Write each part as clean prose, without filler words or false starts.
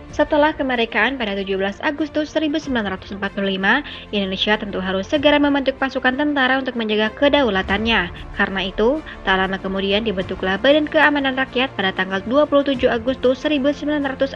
Setelah kemerdekaan pada 17 Agustus 1945, Indonesia tentu harus segera membentuk pasukan tentara untuk menjaga kedaulatannya. Karena itu, tak lama kemudian dibentuklah Badan Keamanan Rakyat pada tanggal 27 Agustus 1945.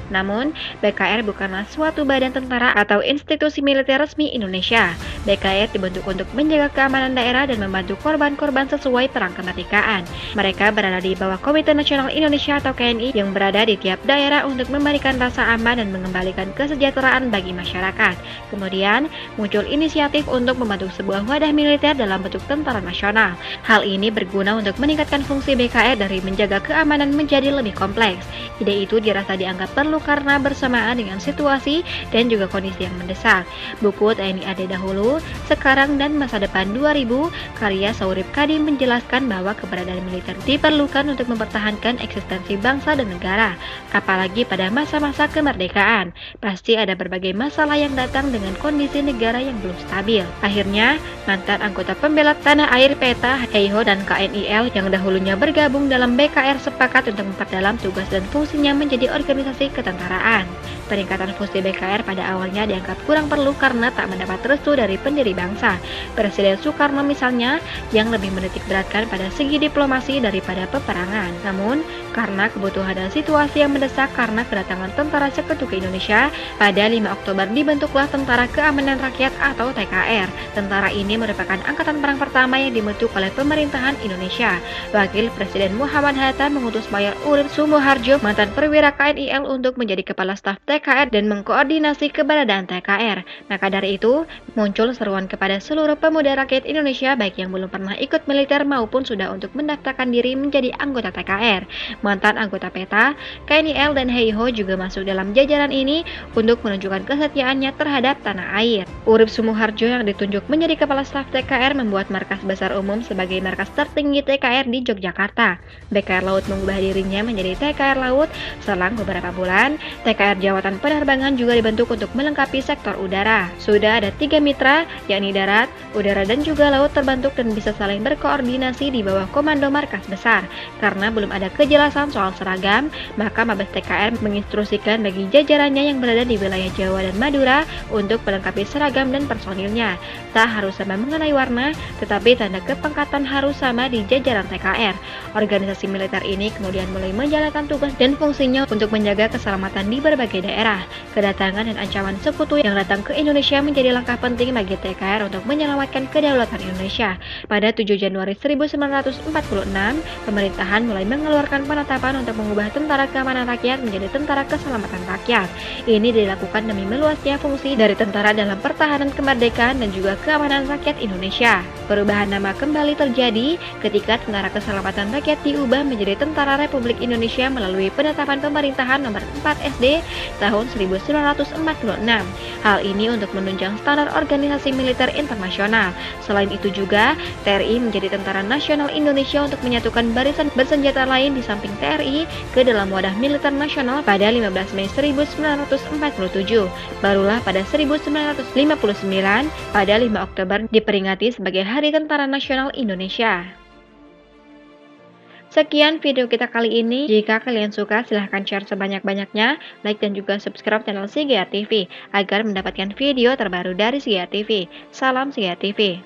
Namun, BKR bukanlah suatu badan tentara atau institusi militer resmi Indonesia. BKR dibentuk untuk menjaga keamanan daerah dan membantu korban-korban sesuai perang kemerdekaan. Mereka berada di bawah Komite Nasional Indonesia atau KNI yang berada di tiap daerah untuk memberikan rasa aman dan mengembalikan kesejahteraan bagi masyarakat. Kemudian, muncul inisiatif untuk membentuk sebuah wadah militer dalam bentuk tentara nasional. Hal ini berguna untuk meningkatkan fungsi BKR dari menjaga keamanan menjadi lebih kompleks. Ide itu dirasa dianggap perlu karena bersamaan dengan situasi dan juga kondisi yang mendesak. Buku TNI AD Dahulu, Sekarang dan Masa Depan 2000, karya Saurip Kadi menjelaskan bahwa keberadaan militer diperlukan untuk mempertahankan eksistensi bangsa dan negara. Apalagi pada masa-masa kemerdekaan, pasti ada berbagai masalah yang datang dengan kondisi negara yang belum stabil. Akhirnya, mantan anggota pembela tanah air PETA, HEIHO, dan KNIL yang dahulunya bergabung dalam BKR sepakat untuk memperdalam tugas dan fungsinya menjadi organisasi ketentaraan. Peningkatan fungsi BKR pada awalnya dianggap kurang perlu karena tak mendapat restu dari pendiri bangsa. Presiden Soekarno misalnya, yang lebih menitik beratkan pada segi diplomasi daripada peperangan. Namun, karena kebutuhan dan situasi yang mendesak karena kedatangan tentara sekutu ke Indonesia, pada 5 Oktober dibentuklah Tentara Keamanan Rakyat atau TKR. Tentara ini merupakan angkatan perang pertama yang dibentuk oleh pemerintahan Indonesia. Wakil Presiden Muhammad Hatta mengutus Mayor Urip Sumoharjo, mantan perwira KNIL, untuk menjadi kepala staf TKR dan mengkoordinasi keberadaan TKR. Maka dari itu, muncul seruan kepada seluruh pemuda rakyat Indonesia baik yang belum pernah ikut militer maupun sudah untuk mendaftarkan diri menjadi anggota TKR. Mantan anggota PETA, KNIL, dan HEIHO juga masuk dalam jajaran ini untuk menunjukkan kesetiaannya terhadap tanah air. Urip Sumoharjo yang ditunjuk menjadi kepala staf TKR membuat markas besar umum sebagai markas tertinggi TKR di Yogyakarta. BKR Laut mengubah dirinya menjadi TKR Laut. Selang beberapa bulan, TKR Jawatan Penerbangan juga dibentuk untuk melengkapi sektor udara. Sudah ada 3 mitra, yakni darat, udara, dan juga laut terbentuk dan bisa saling berkoordinasi di bawah komando markas besar. Karena belum ada kejelasan soal seragam, maka Mabes TKR menginstruksikan bagi jajarannya yang berada di wilayah Jawa dan Madura untuk melengkapi seragam dan personilnya. Tak harus sama mengenai warna, tetapi tanda kepangkatan harus sama di jajaran TKR. Organisasi militer ini kemudian mulai menjalankan tugas dan fungsinya untuk menjaga keselamatan di berbagai daerah. Kedatangan dan ancaman sekutu yang datang ke Indonesia menjadi langkah penting bagi TKR untuk menyelamatkan kedaulatan Indonesia. Pada 7 Januari 1946, pemerintahan mulai mengeluarkan penetapan untuk mengubah Tentara Keamanan Rakyat menjadi Tentara Keselamatan Rakyat. Ini dilakukan demi meluasnya fungsi dari tentara dalam pertahanan kemerdekaan dan juga keamanan rakyat Indonesia. Perubahan nama kembali terjadi ketika Tentara Keselamatan Rakyat diubah menjadi Tentara Republik Indonesia melalui penetapan pemerintahan nomor 4 SD tahun 1946. Hal ini untuk menunjang standar organisasi militer internasional. Selain itu juga, TRI menjadi Tentara Nasional Indonesia untuk menyatukan barisan bersenjata lain di samping TRI ke dalam wadah militer nasional pada 15 Mei 1947. Barulah pada 1959, pada 5 Oktober diperingati sebagai Hari Tentara Nasional Indonesia. Sekian video kita kali ini. Jika kalian suka, silahkan share sebanyak-banyaknya, like dan juga subscribe channel Sigea TV agar mendapatkan video terbaru dari Sigea TV. Salam Sigea TV.